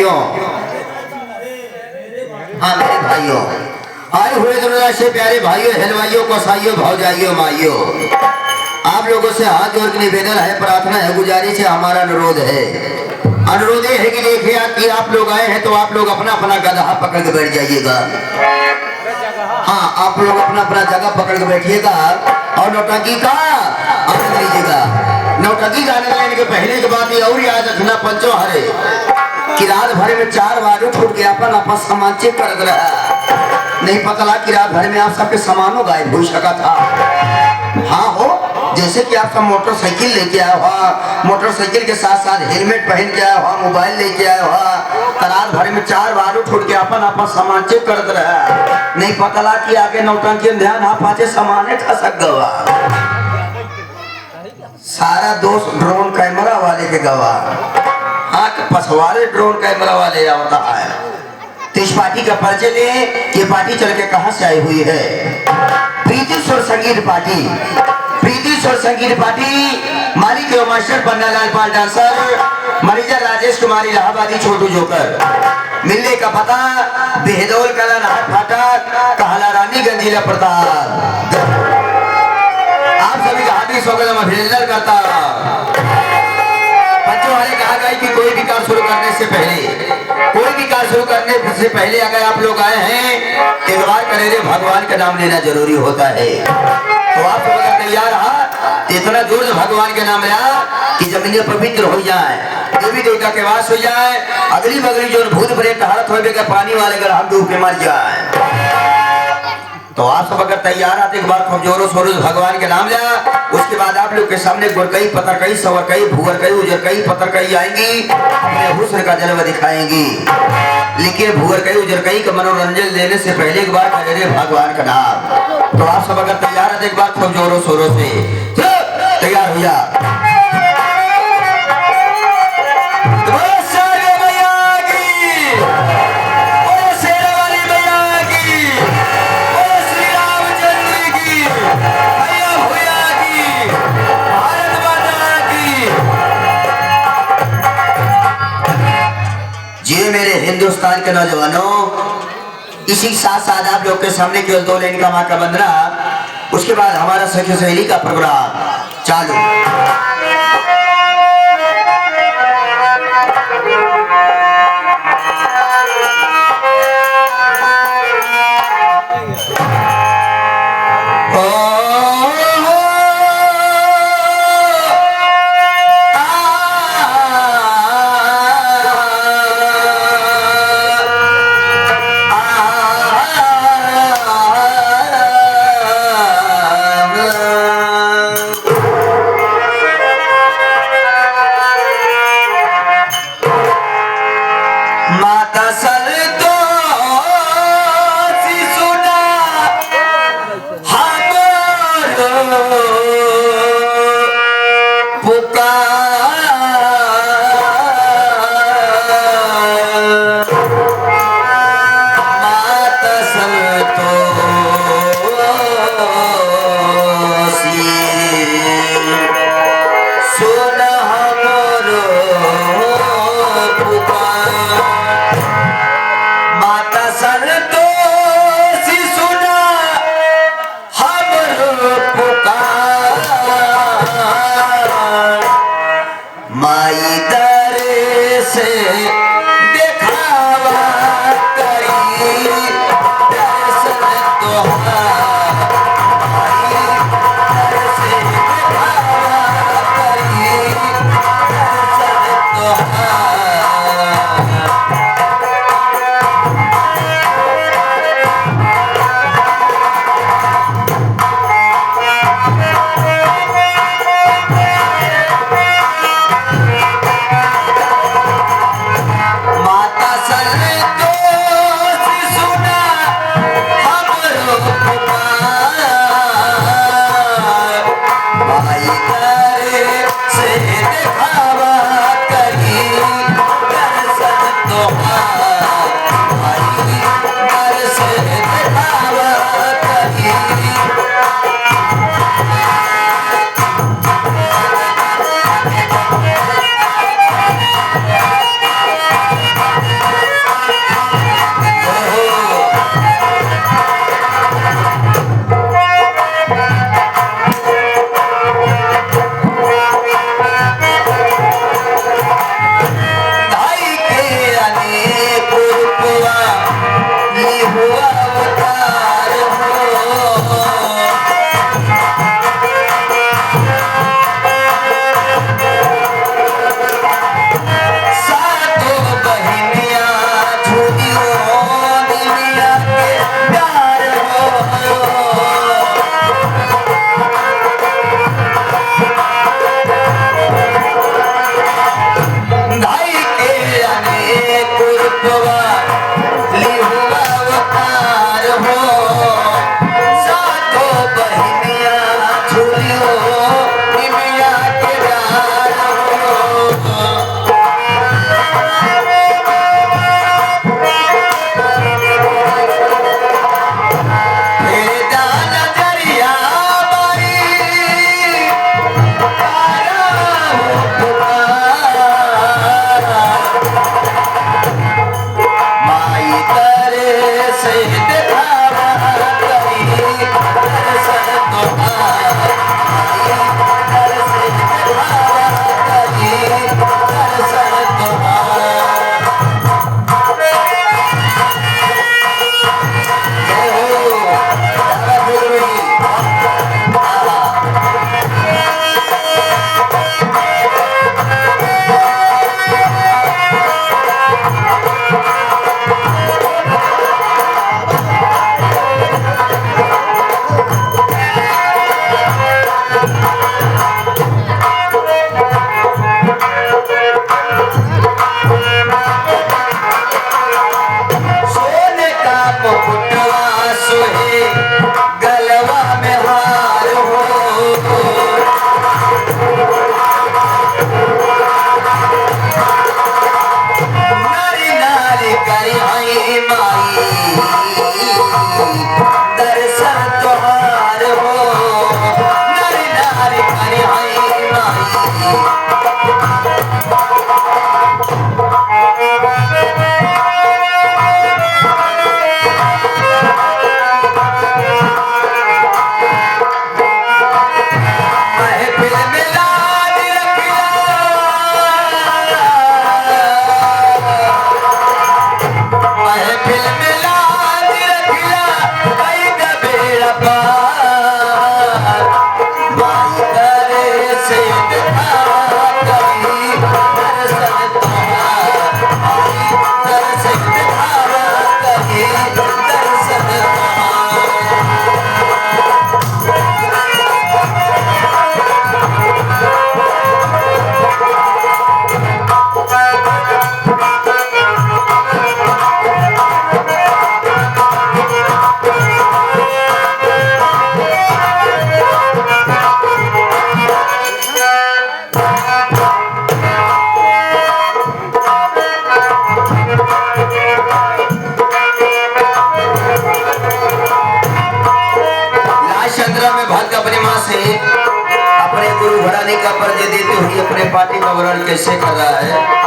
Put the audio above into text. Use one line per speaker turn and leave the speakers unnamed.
भाइयों, हाँ मेरे भाइयों, आए हुए दुनिया से प्यारे भाइयों, हलवाइयों, कसाइयों, भौजाइयों, माइयों, आप लोगों से हाथ जोड़ के निवेदन है, प्रार्थना है, गुजारिश है, हमारा अनुरोध है। अनुरोध है कि देखिए कि आप लोग आए हैं तो आप लोग अपना अपना गधा पकड़ के बैठ जाइएगा। हाँ, आप लोग अपना अपना जगह पकड़ के बैठिएगा और नौटंकी का आनंद लीजिएगा। नौटंकी का आनंद लेने के पहले के बाद ये और याद रखना पंचो हरे कि रात भर में 4 बार उठ के अपन सामान चेक कर रहा, नहीं पता लगा कि रात भर में आप सबके सामानों गायब हो सका था। हाँ हो, जैसे कि आपका मोटरसाइकिल लेके आया हुआ, मोटरसाइकिल के साथ साथ हेलमेट पहन के आया हुआ, मोबाइल लेके आया हुआ, रात भर में 4 बार उठ के अपन सामान चेक करते रहा, नहीं पता लगा कि आगे नौटंकी में ध्यान आप पाचे सामान खसक गवा। सारा दोष ड्रोन कैमरा वाले के गवा। हाँ, पछवाड़े ड्रोन कैमरा वाले होता है। तो इस पार्टी का परिचय ले, ये पार्टी चल के कहां से आई हुई है। प्रीति स्वर संगीत पार्टी, प्रीति स्वर संगीत पार्टी, मालिक एवं मास्टर पन्नालाल पाल डांसर, मैनेजर राजेश कुमारी इलाहाबादी छोटू जोकर। मिलने का पता बेहदौल कला नाहर फाटक, कहला रानी गंजीला प्रताप। आप सभी का हार्दिक स्वागत एवं अभिनंदन करता। बच्चों वाले कहा गया कि कोई भी कार्य शुरू करने से पहले अगर आप लोग आए हैं एक बार करे भगवान का नाम लेना जरूरी होता है। तो आप सब अगर तैयार रहा, इतना जोर से भगवान के नाम लिया कि जमीन पवित्र हो जाए, देवी देवता के वास हो जाए, अगली बगली जो भूत प्रेत हालत हो पानी वाले अगर हम डूब के मर जाए। तो आप सब अगर तैयार आते एक बार खूब जोरों शोरों से भगवान के नाम लिया, उसके बाद आप लोग के सामने गुरकई, पतरकई, सवरकई, भूअरकई, उजरकई, पतरकई आएंगी, अपने हुस्न का जलवा दिखाएंगी। लेकिन भूअरकई, उजरकई का मनोरंजन लेने से पहले एक बार करें भगवान का नाम। तो आप सब अगर तैयार आते एक बार खूब जोरों शोरों से तैयार हो जा। मेरे हिंदुस्तान के नौजवानों, इसी साथ साथ आप लोग के सामने केवल 2 लाइन का मां का बंदना, उसके बाद हमारा सखी सहेली का प्रोग्राम चालू। मुकुटवा सोहे गलवा में हार हो नारी नारी करी आई माई दर्शन तुहार हो नारी नारी करी आई माई अपने गुरु घराने का परिचय देते हुए अपने पार्टी का वर्णन कैसे कर रहा है।